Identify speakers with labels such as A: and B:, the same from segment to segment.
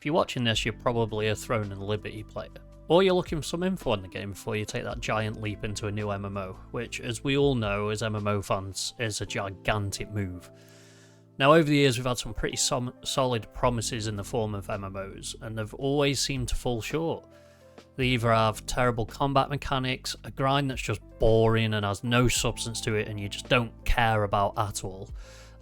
A: If you're watching this, you're probably a Throne and Liberty player. Or you're looking for some info on the game before you take that giant leap into a new MMO, which, as we all know as MMO fans, is a gigantic move. Now, over the years, we've had some pretty solid promises in the form of MMOs, and they've always seemed to fall short. They either have terrible combat mechanics, a grind that's just boring and has no substance to it and you just don't care about at all,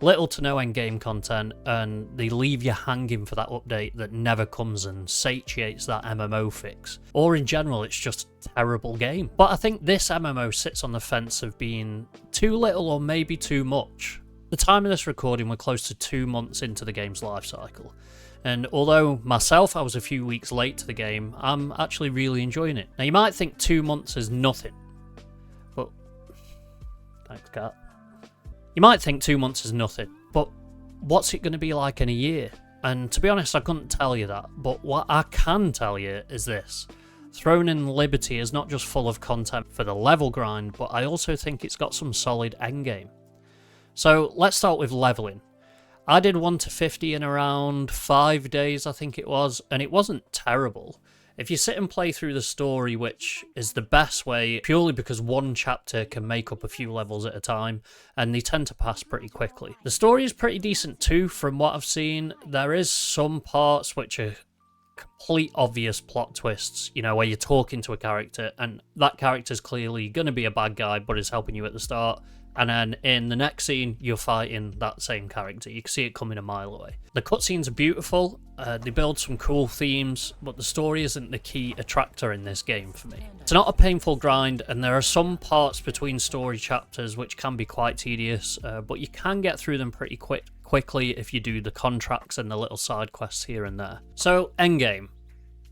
A: little to no endgame content, and they leave you hanging for that update that never comes and satiates that MMO fix. Or in general, it's just a terrible game. But I think this MMO sits on the fence of being too little or maybe too much. The time of this recording, we're close to 2 months into the game's life cycle. And although myself, I was a few weeks late to the game, I'm actually really enjoying it. Now, you might think 2 months is nothing, but thanks, Kat. You might think 2 months is nothing, but what's it going to be like in a year? And to be honest, I couldn't tell you that, but what I can tell you is this. Throne and Liberty is not just full of content for the level grind, but I also think it's got some solid endgame. So let's start with leveling. I did 1 to 50 in around 5 days, I think it was, and it wasn't terrible. If you sit and play through the story, which is the best way, purely because one chapter can make up a few levels at a time, and they tend to pass pretty quickly. The story is pretty decent too, from what I've seen. There is some parts which are complete obvious plot twists, you know, where you're talking to a character, and that character's clearly going to be a bad guy, but is helping you at the start. And then in the next scene, you're fighting that same character. You can see it coming a mile away. The cutscenes are beautiful, they build some cool themes, but the story isn't the key attractor in this game for me. It's not a painful grind, and there are some parts between story chapters which can be quite tedious, but you can get through them pretty quickly if you do the contracts and the little side quests here and there. So, endgame.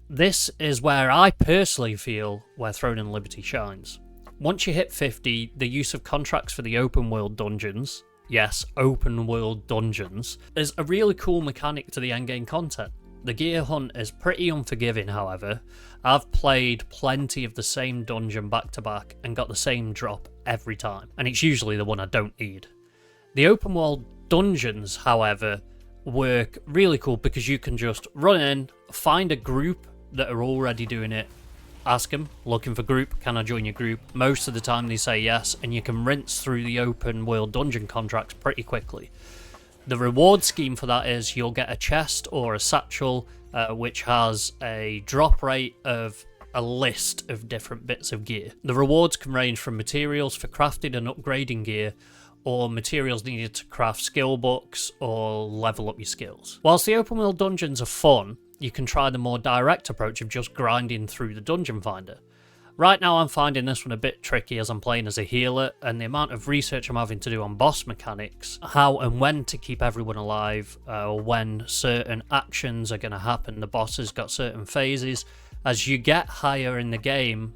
A: This is where I personally feel where Throne and Liberty shines. Once you hit 50, the use of contracts for the open world dungeons, yes, open world dungeons, is a really cool mechanic to the endgame content. The gear hunt is pretty unforgiving, however. I've played plenty of the same dungeon back to back and got the same drop every time, and it's usually the one I don't need. The open world dungeons, however, work really cool because you can just run in, find a group that are already doing it, ask them, looking for group, can I join your group? Most of the time they say yes, and you can rinse through the open world dungeon contracts pretty quickly. The reward scheme for that is you'll get a chest or a satchel which has a drop rate of a list of different bits of gear. The rewards can range from materials for crafting and upgrading gear, or materials needed to craft skill books or level up your skills. Whilst the open world dungeons are fun, you can try the more direct approach of just grinding through the dungeon finder. Right now I'm finding this one a bit tricky as I'm playing as a healer, and the amount of research I'm having to do on boss mechanics, how and when to keep everyone alive, when certain actions are going to happen. The boss has got certain phases. As you get higher in the game,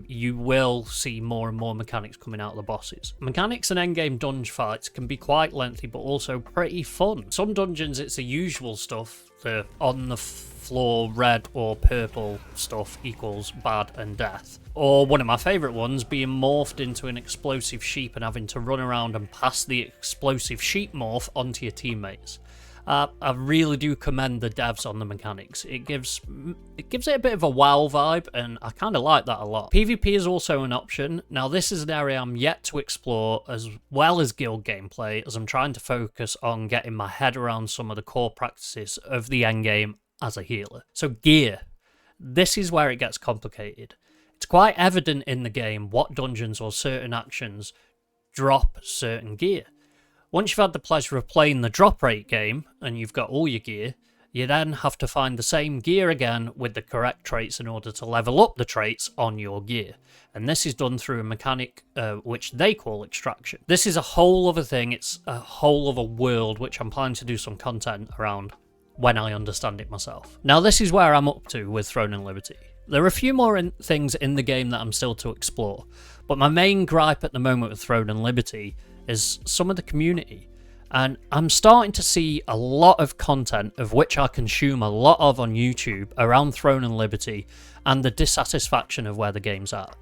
A: you will see more and more mechanics coming out of the bosses. Mechanics and endgame dungeon fights can be quite lengthy but also pretty fun. Some dungeons it's the usual stuff, the on the floor red or purple stuff equals bad and death. Or one of my favourite ones, being morphed into an explosive sheep and having to run around and pass the explosive sheep morph onto your teammates. I really do commend the devs on the mechanics. It gives it a bit of a WoW vibe, and I kind of like that a lot. PvP is also an option. Now, this is an area I'm yet to explore, as well as guild gameplay, as I'm trying to focus on getting my head around some of the core practices of the endgame as a healer. So gear. This is where it gets complicated. It's quite evident in the game what dungeons or certain actions drop certain gear. Once you've had the pleasure of playing the drop rate game, and you've got all your gear, you then have to find the same gear again with the correct traits in order to level up the traits on your gear. And this is done through a mechanic which they call extraction. This is a whole other thing, it's a whole other world which I'm planning to do some content around when I understand it myself. Now this is where I'm up to with Throne and Liberty. There are a few more things in the game that I'm still to explore, but my main gripe at the moment with Throne and Liberty is some of the community. And I'm starting to see a lot of content, of which I consume a lot of on YouTube, around Throne and Liberty and the dissatisfaction of where the game's at.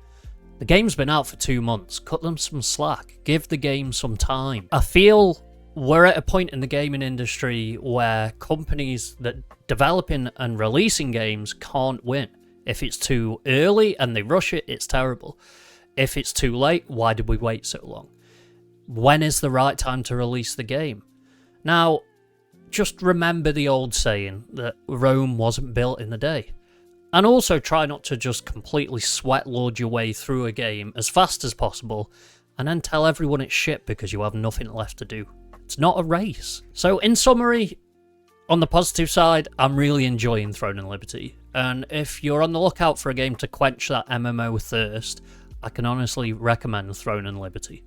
A: The game's been out for 2 months. Cut them some slack. Give the game some time. I feel we're at a point in the gaming industry where companies that developing and releasing games can't win. If it's too early and they rush it, it's terrible. If it's too late, why did we wait so long? When is the right time to release the game? Now, just remember the old saying that Rome wasn't built in a day. And also try not to just completely sweatlord your way through a game as fast as possible and then tell everyone it's shit because you have nothing left to do. It's not a race. So in summary, on the positive side, I'm really enjoying Throne and Liberty. And if you're on the lookout for a game to quench that MMO thirst, I can honestly recommend Throne and Liberty.